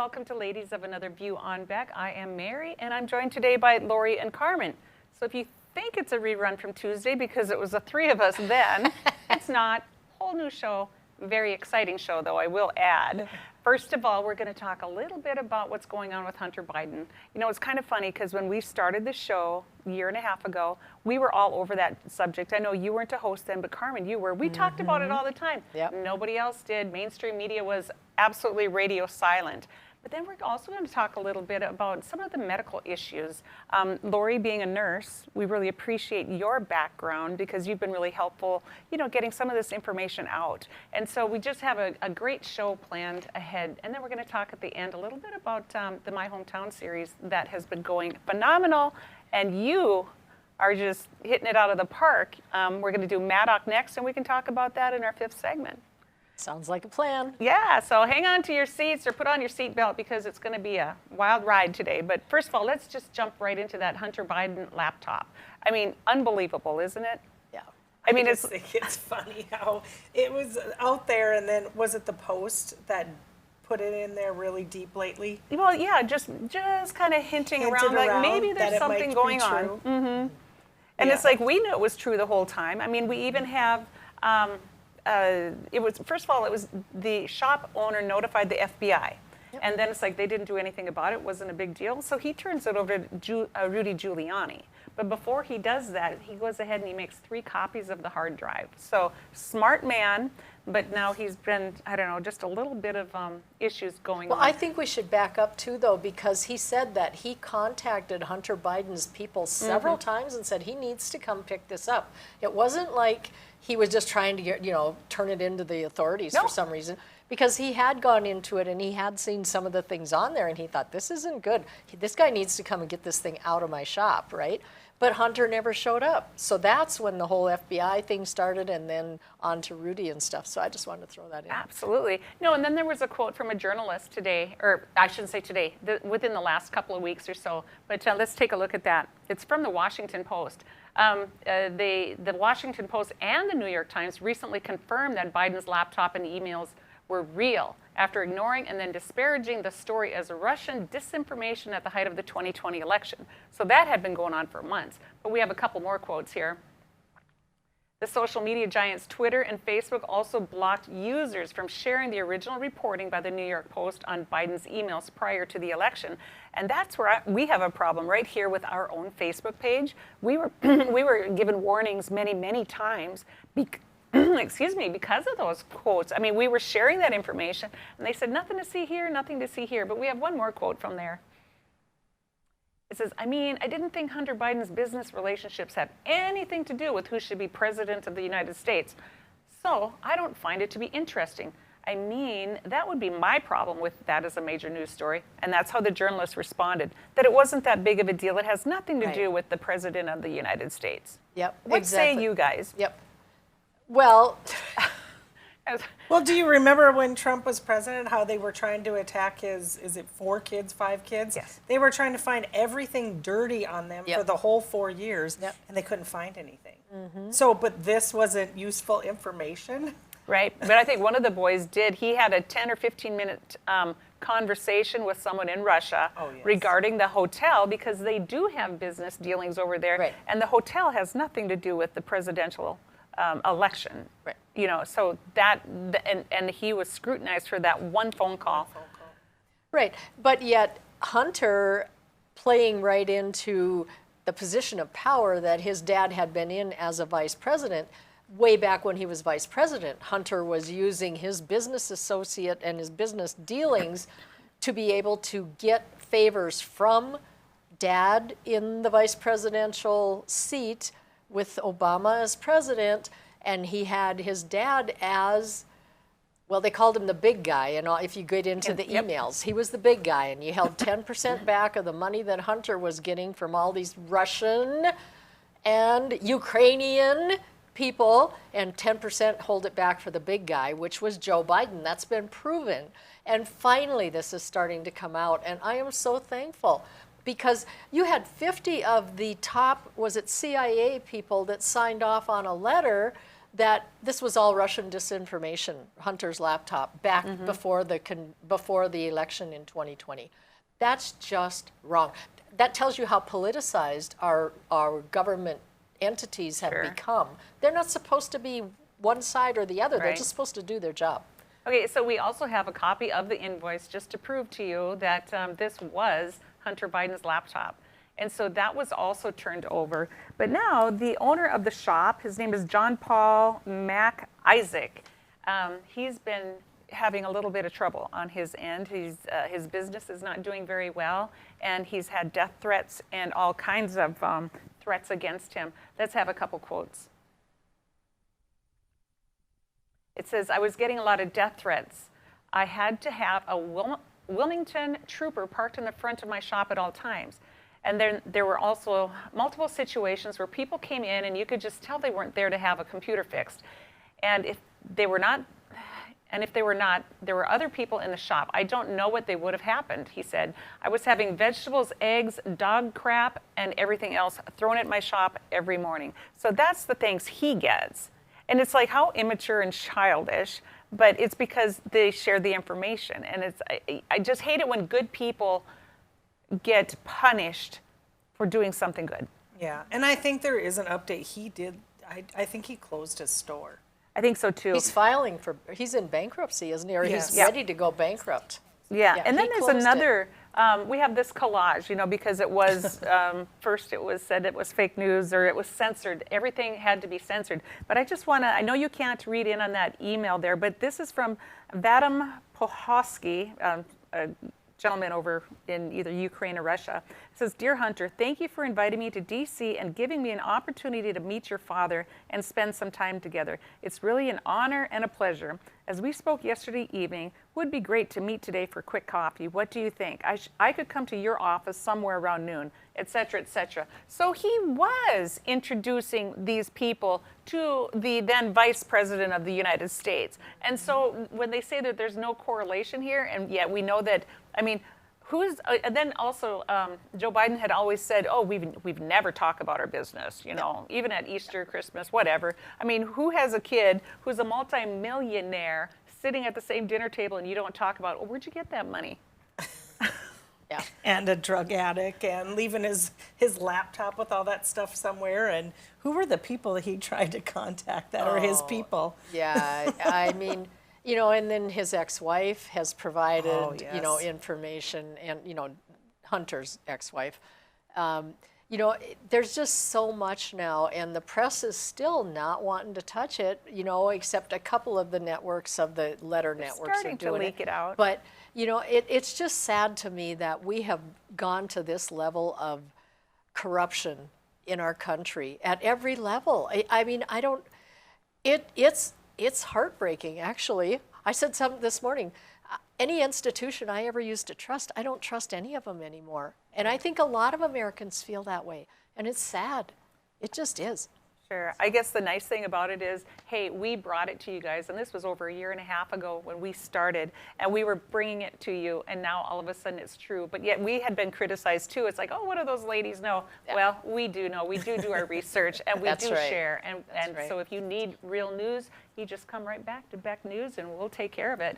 welcome to Ladies of Another View on Beck. I am Mary, and I'm joined today by Lori and Carmen. So if you think it's a rerun from Tuesday because it was the three of us then, it's not. Whole new show, very exciting show though, I will add. First of all, we're going to talk a little bit about what's going on with Hunter Biden. You know, it's kind of funny because when we started the show a year and a half ago, we were all over that subject. I know you weren't a host then, but Carmen, you were. We talked about it all the time. Yep. Nobody else did. Mainstream media was absolutely radio silent. But then we're also going to talk a little bit about some of the medical issues. Lori, being a nurse, we really appreciate your background because you've been really helpful, you know, getting some of this information out. And so we just have a great show planned ahead. And then we're going to talk at the end a little bit about the My Hometown series that has been going phenomenal. And you are just hitting it out of the park. We're going to do Maddock next, and we can talk about that in our fifth segment. Sounds like a plan. Yeah, so hang on to your seats or put on your seatbelt because it's going to be a wild ride today. But first of all, let's just jump right into that Hunter Biden laptop. I mean, unbelievable, isn't it? Yeah. I mean, it's funny how it was out there, and then was it the Post that put it in there really deep lately? Well, yeah, just kind of hinting around like maybe there's something going on. Mm-hmm. And it's like we knew it was true the whole time. I mean, we even have. It was, first of all, it was the shop owner notified the FBI. Yep. And then it's like they didn't do anything about it. It wasn't a big deal. So he turns it over to Rudy Giuliani. But before he does that, he goes ahead and he makes 3 copies of the hard drive. So smart man, but now he's been, I don't know, just a little bit of issues going on. Well, I think we should back up too, though, because he said that he contacted Hunter Biden's people several times and said he needs to come pick this up. It wasn't like he was just trying to get, turn it into the authorities for some reason, because he had gone into it and he had seen some of the things on there and he thought, this isn't good. This guy needs to come and get this thing out of my shop, right? But Hunter never showed up. So that's when the whole FBI thing started and then on to Rudy and stuff. So I just wanted to throw that in. Absolutely. No, and then there was a quote from a journalist today, or I shouldn't say today, within the last couple of weeks or so. But let's take a look at that. It's from the Washington Post. The Washington Post and the New York Times recently confirmed that Biden's laptop and emails were real after ignoring and then disparaging the story as Russian disinformation at the height of the 2020 election. So that had been going on for months. But we have a couple more quotes here. The social media giants Twitter and Facebook also blocked users from sharing the original reporting by the New York Post on Biden's emails prior to the election. And that's where we have a problem right here with our own Facebook page. We were given warnings many, many times excuse me, because of those quotes. I mean, we were sharing that information, and they said, nothing to see here, nothing to see here. But we have one more quote from there. It says, I didn't think Hunter Biden's business relationships had anything to do with who should be president of the United States. So I don't find it to be interesting. That would be my problem with that as a major news story. And that's how the journalist responded, that it wasn't that big of a deal. It has nothing to do with the president of the United States. Yep, What say you guys? Yep. Well, do you remember when Trump was president, how they were trying to attack his, is it 4 kids, 5 kids? Yes. They were trying to find everything dirty on them for the whole 4 years, and they couldn't find anything. So, but this wasn't useful information? Right, but I think one of the boys did. He had a 10 or 15-minute conversation with someone in Russia regarding the hotel because they do have business dealings over there. Right. And the hotel has nothing to do with the presidential election. Right. So that, and he was scrutinized for that one phone call. Right, but yet Hunter playing right into the position of power that his dad had been in as a vice president. Way back when he was vice president, Hunter was using his business associate and his business dealings to be able to get favors from dad in the vice presidential seat with Obama as president, and he had his dad as, well, they called him the big guy, and if you get into the emails, he was the big guy, and you held 10% back of the money that Hunter was getting from all these Russian and Ukrainian people, and 10% hold it back for the big guy, which was Joe Biden. That's been proven. And finally, this is starting to come out, and I am so thankful. Because you had 50 of the top, was it CIA people that signed off on a letter that this was all Russian disinformation, Hunter's laptop, back before the election in 2020. That's just wrong. That tells you how politicized our government entities have become. They're not supposed to be one side or the other. They're just supposed to do their job. Okay, so we also have a copy of the invoice just to prove to you that this was Hunter Biden's laptop. And so that was also turned over. But now the owner of the shop, his name is John Paul MacIsaac. He's been having a little bit of trouble on his end. His business is not doing very well, and he's had death threats and all kinds of threats against him. Let's have a couple quotes. It says, "I was getting a lot of death threats. I had to have a Wilmington trooper parked in the front of my shop at all times. And then there were also multiple situations where people came in and you could just tell they weren't there to have a computer fixed. And if they were not, there were other people in the shop. I don't know what they would have happened," he said. "I was having vegetables, eggs, dog crap, and everything else thrown at my shop every morning." So that's the things he gets. And it's like, how immature and childish, but it's because they share the information. And I just hate it when good people get punished for doing something good. Yeah, and I think there is an update. He did, I think he closed his store. I think so too. He's in bankruptcy, isn't he? Or Yes. he's ready to go bankrupt. Yeah, and then there's closed another, we have this collage, because it was, first it was said it was fake news or it was censored. Everything had to be censored. But I just want to, I know you can't read in on that email there, but this is from Vadim Pohosky, a gentleman over in either Ukraine or Russia. It says, "Dear Hunter, thank you for inviting me to DC and giving me an opportunity to meet your father and spend some time together. It's really an honor and a pleasure. As we spoke yesterday evening, would be great to meet today for quick coffee. What do you think? I could come to your office somewhere around noon," etc., etc. So he was introducing these people to the then Vice President of the United States. And so when they say that there's no correlation here, and yet we know that, I mean, and then also Joe Biden had always said, "Oh, we've never talked about our business, even at Easter, Christmas, whatever." I mean, who has a kid who's a multimillionaire sitting at the same dinner table and you don't talk about, "Oh, where'd you get that money?" Yeah. And a drug addict and leaving his laptop with all that stuff somewhere. And who were the people that he tried to contact that are his people? Yeah, I mean, and then his ex-wife has provided, yes. information, and, Hunter's ex-wife. There's just so much now, and the press is still not wanting to touch it, except a couple of the networks of the letter networks are starting to doing leak it out. But, it's just sad to me that we have gone to this level of corruption in our country at every level. I mean, it's heartbreaking, actually. I said something this morning. Any institution I ever used to trust, I don't trust any of them anymore. And I think a lot of Americans feel that way. And it's sad. It just is. Sure. I guess the nice thing about it is, hey, we brought it to you guys, and this was over a year and a half ago when we started, and we were bringing it to you, and now all of a sudden it's true. But yet we had been criticized too. It's like, oh, what do those ladies know? Yeah. Well, we do know. We do our research, and we do share. And so if you need real news, you just come right back to Beck News, and we'll take care of it.